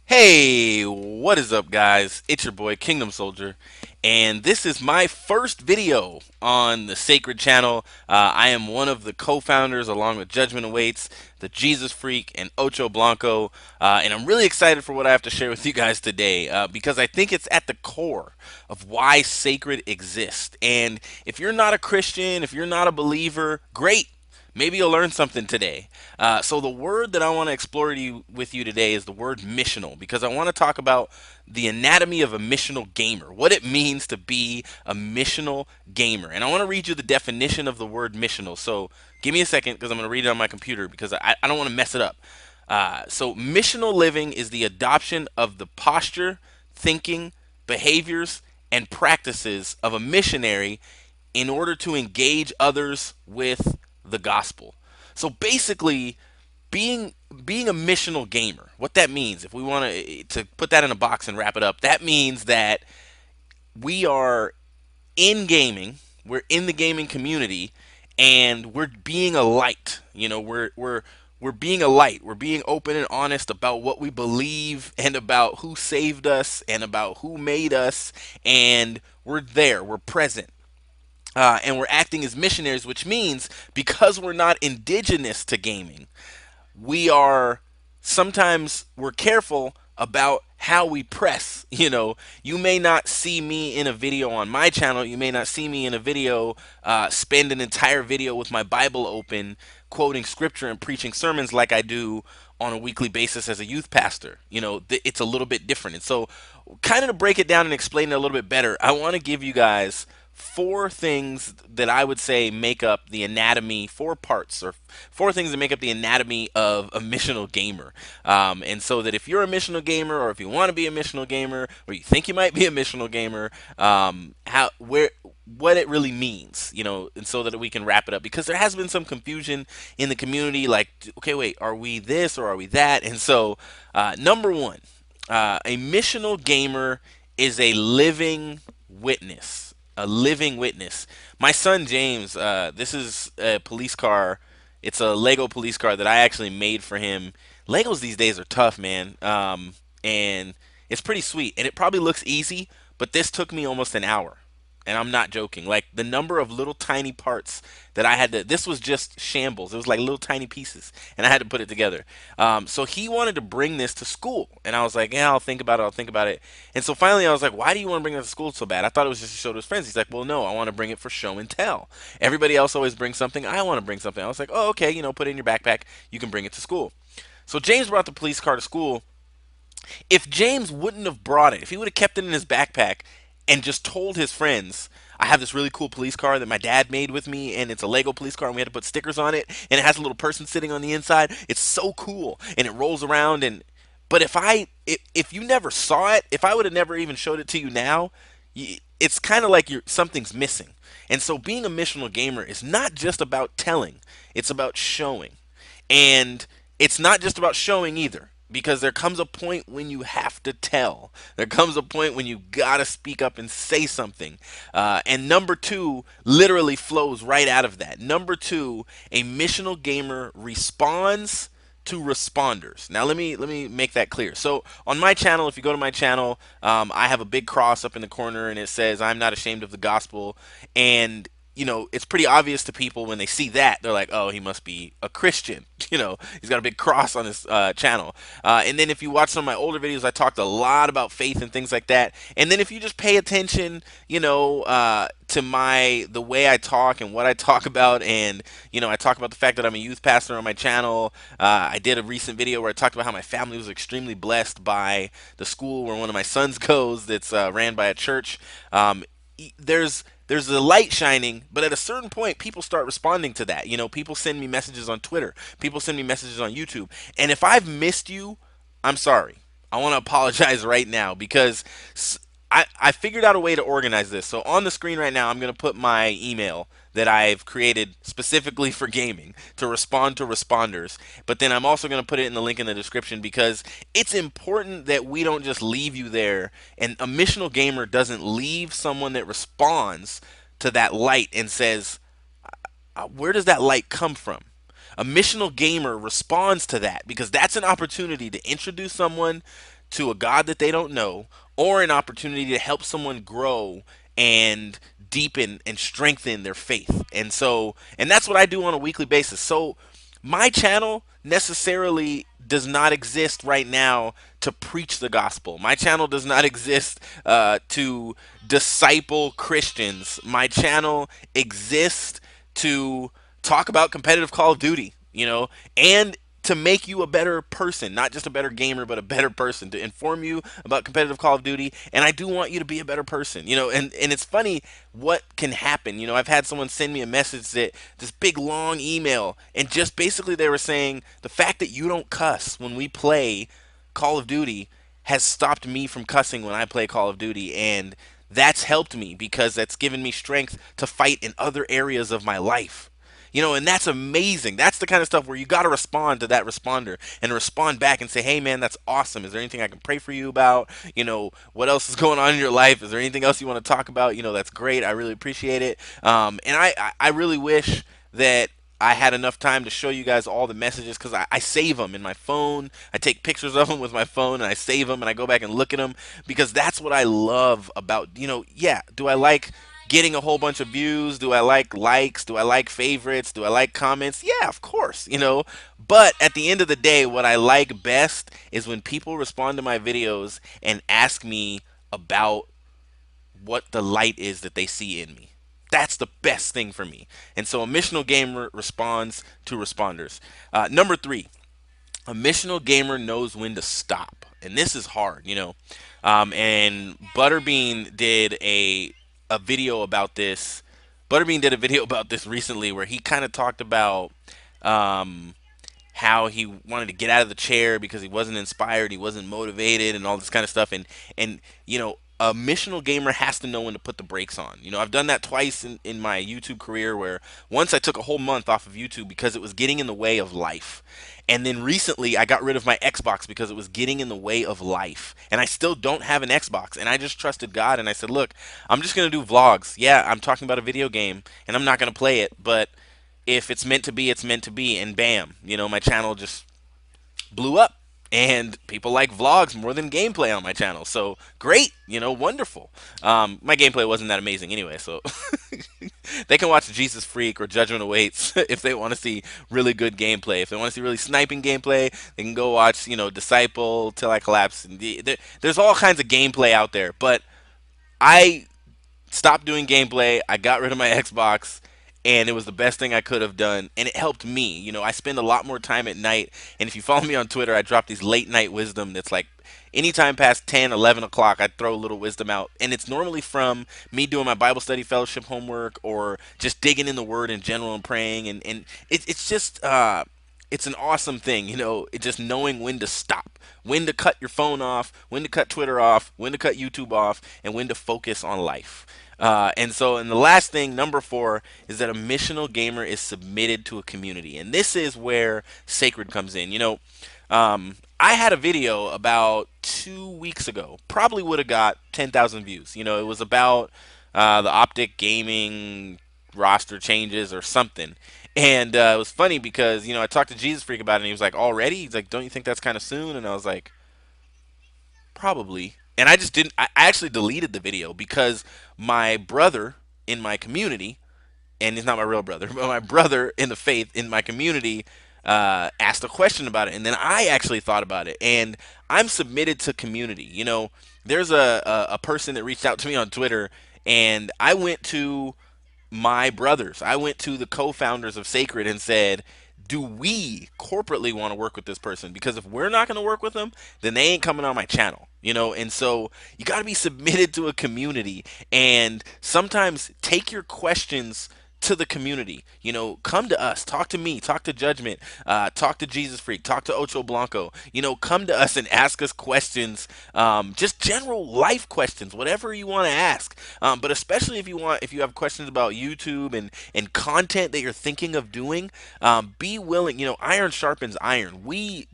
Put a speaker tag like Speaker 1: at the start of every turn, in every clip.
Speaker 1: Hey, what is up, guys? It's your boy Kingdom Soldier, and this is my first video on the Sacred channel. I am one of the co-founders, along with Judgment Awaits, the Jesus Freak, and Ocho Blanco, and I'm really excited for what I have to share with you guys today because I think it's at the core of why Sacred exists. And if you're not a Christian, if you're not a believer, great. Maybe you'll learn something today. So the word that I want to explore with you today is the word missional, because I want to talk about the anatomy of a missional gamer, what it means to be a missional gamer. And I want to read you the definition of the word missional. So give me a second because I'm going to read it on my computer because I don't want to mess it up. So missional living is the adoption of the posture, thinking, behaviors, and practices of a missionary in order to engage others with the gospel. So basically, being a missional gamer, what that means, if we want to put that in a box and wrap it up, that means that we are in gaming, we're in the gaming community, and we're being a light. We're being a light. We're being open and honest about what we believe and about who saved us and about who made us, and we're there. We're present. And we're acting as missionaries, which means because we're not indigenous to gaming, we are sometimes we're careful about how we press. You may not see me in a video on my channel. You may not see me in a video spend an entire video with my Bible open, quoting scripture and preaching sermons like I do on a weekly basis as a youth pastor. It's a little bit different. And so, kind of to break it down and explain it a little bit better, I want to give you guys four things that I would say make up the anatomy, four parts, or four things that make up the anatomy of a missional gamer. And so that if you're a missional gamer, or if you want to be a missional gamer, or you think you might be a missional gamer, what it really means, and so that we can wrap it up, because there has been some confusion in the community, like, okay, wait, are we this or are we that? And so, number one, a missional gamer is a living witness. A living witness. My son James, this is a police car. It's a Lego police car that I actually made for him. Legos these days are tough, man. And it's pretty sweet. And it probably looks easy, but this took me almost an hour. And I'm not joking. Like, the number of little tiny parts that I had to, this was just shambles. It was like little tiny pieces, and I had to put it together. So he wanted to bring this to school, and I was like, yeah, I'll think about it. I'll think about it. And so finally, I was like, why do you want to bring it to school so bad? I thought it was just to show to his friends. He's like, well, no, I want to bring it for show and tell. Everybody else always brings something. I want to bring something. I was like, oh, okay, put it in your backpack. You can bring it to school. So James brought the police car to school. If James wouldn't have brought it, if he would have kept it in his backpack and just told his friends, I have this really cool police car that my dad made with me, and it's a Lego police car, and we had to put stickers on it, and it has a little person sitting on the inside. It's so cool, and it rolls around. And but if you never saw it, if I would have never even showed it to you now, it's kind of like something's missing. And so, being a missional gamer is not just about telling; it's about showing. And it's not just about showing either, because there comes a point when you have to tell. There comes a point when you gotta speak up and say something. And number two literally flows right out of that. Number two, a missional gamer responds to responders. Now let me make that clear. So on my channel, if you go to my channel, I have a big cross up in the corner, and it says, "I'm not ashamed of the gospel." And it's pretty obvious to people when they see that. They're like, oh, he must be a Christian. He's got a big cross on his channel. And then if you watch some of my older videos, I talked a lot about faith and things like that. And then if you just pay attention, to the way I talk and what I talk about, and I talk about the fact that I'm a youth pastor on my channel. I did a recent video where I talked about how my family was extremely blessed by the school where one of my sons goes, that's ran by a church. There's a light shining, but at a certain point, people start responding to that. People send me messages on Twitter, people send me messages on YouTube, and if I've missed you, I'm sorry. I want to apologize right now, because I figured out a way to organize this. So on the screen right now, I'm going to put my email that I've created specifically for gaming to respond to responders. But then I'm also going to put it in the link in the description, because it's important that we don't just leave you there. And a missional gamer doesn't leave someone that responds to that light and says, where does that light come from? A missional gamer responds to that, because that's an opportunity to introduce someone to a God that they don't know, or an opportunity to help someone grow and deepen and strengthen their faith. And that's what I do on a weekly basis. So my channel necessarily does not exist right now to preach the gospel. My channel does not exist to disciple Christians. My channel exists to talk about competitive Call of Duty, and to make you a better person, not just a better gamer, but a better person, to inform you about competitive Call of Duty. And I do want you to be a better person, and it's funny what can happen. I've had someone send me a message, that this big long email, and just basically they were saying the fact that you don't cuss when we play Call of Duty has stopped me from cussing when I play Call of Duty. And that's helped me because that's given me strength to fight in other areas of my life. And that's amazing. That's the kind of stuff where you got to respond to that responder and respond back and say, hey, man, that's awesome. Is there anything I can pray for you about? What else is going on in your life? Is there anything else you want to talk about? That's great. I really appreciate it. And I really wish that I had enough time to show you guys all the messages, because I save them in my phone. I take pictures of them with my phone and I save them and I go back and look at them, because that's what I love about, yeah, do I like getting a whole bunch of views? Do I like likes? Do I like favorites? Do I like comments? Yeah, of course, But at the end of the day, what I like best is when people respond to my videos and ask me about what the light is that they see in me. That's the best thing for me. And so a missional gamer responds to responders. Number three, a missional gamer knows when to stop. And this is hard, And Butterbean did a video about this. Butterbean did a video about this recently, where he kind of talked about um, how he wanted to get out of the chair because he wasn't inspired, he wasn't motivated, and all this kind of stuff. And a missional gamer has to know when to put the brakes on. I've done that twice in my YouTube career, where once I took a whole month off of YouTube because it was getting in the way of life. And then recently I got rid of my Xbox because it was getting in the way of life. And I still don't have an Xbox. And I just trusted God and I said, look, I'm just going to do vlogs. Yeah, I'm talking about a video game and I'm not going to play it, but if it's meant to be, it's meant to be. And bam, my channel just blew up. And people like vlogs more than gameplay on my channel. So great, wonderful. My gameplay wasn't that amazing anyway, so they can watch Jesus Freak or Judgment Awaits if they want to see really good gameplay. If they want to see really sniping gameplay, they can go watch, Disciple, Till I Collapse. There's all kinds of gameplay out there, but I stopped doing gameplay. I got rid of my Xbox, and it was the best thing I could have done, and it helped me. I spend a lot more time at night, and if you follow me on Twitter, I drop these late night wisdom that's like anytime past 10, 11 o'clock, I throw a little wisdom out, and it's normally from me doing my Bible study fellowship homework or just digging in the Word in general and praying, and it's just it's an awesome thing, it just knowing when to stop, when to cut your phone off, when to cut Twitter off, when to cut YouTube off, and when to focus on life. And the last thing, number four, is that a missional gamer is submitted to a community. And this is where Sakred comes in. I had a video about 2 weeks ago, probably would have got 10,000 views. It was about the Optic Gaming roster changes or something. And it was funny because, I talked to Jesus Freak about it, and he was like, already? He's like, don't you think that's kind of soon? And I was like, probably. And I just didn't. I actually deleted the video because my brother in my community, and he's not my real brother, but my brother in the faith in my community asked a question about it. And then I actually thought about it. And I'm submitted to community. There's a person that reached out to me on Twitter, and I went to my brothers. I went to the co-founders of Sakred and said, do we corporately want to work with this person? Because if we're not going to work with them, then they ain't coming on my channel, And so you got to be submitted to a community, and sometimes take your questions to the community. Come to us, talk to me, talk to Judgment, talk to Jesus Freak, talk to Ocho Blanco. Come to us and ask us questions, just general life questions, whatever you want to ask. But especially if you have questions about YouTube and content that you're thinking of doing, be willing. Iron sharpens iron. We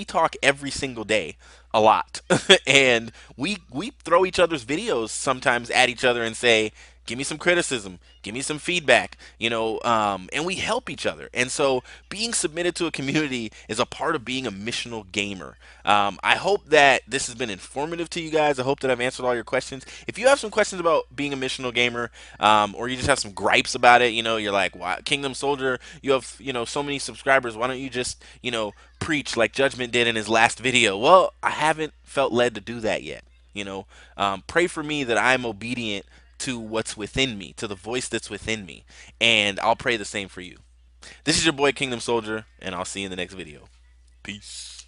Speaker 1: talk every single day a lot, and we throw each other's videos sometimes at each other and say, give me some criticism, give me some feedback, and we help each other. And so being submitted to a community is a part of being a missional gamer. I hope that this has been informative to you guys. I hope that I've answered all your questions. If you have some questions about being a missional gamer, or you just have some gripes about it, you're like, why, Kingdom Soldier, you have, so many subscribers. Why don't you just, preach like Judgment did in his last video? Well, I haven't felt led to do that yet. Pray for me that I'm obedient to what's within me, to the voice that's within me, and I'll pray the same for you. This is your boy Kingdom Soldier, and I'll see you in the next video. Peace.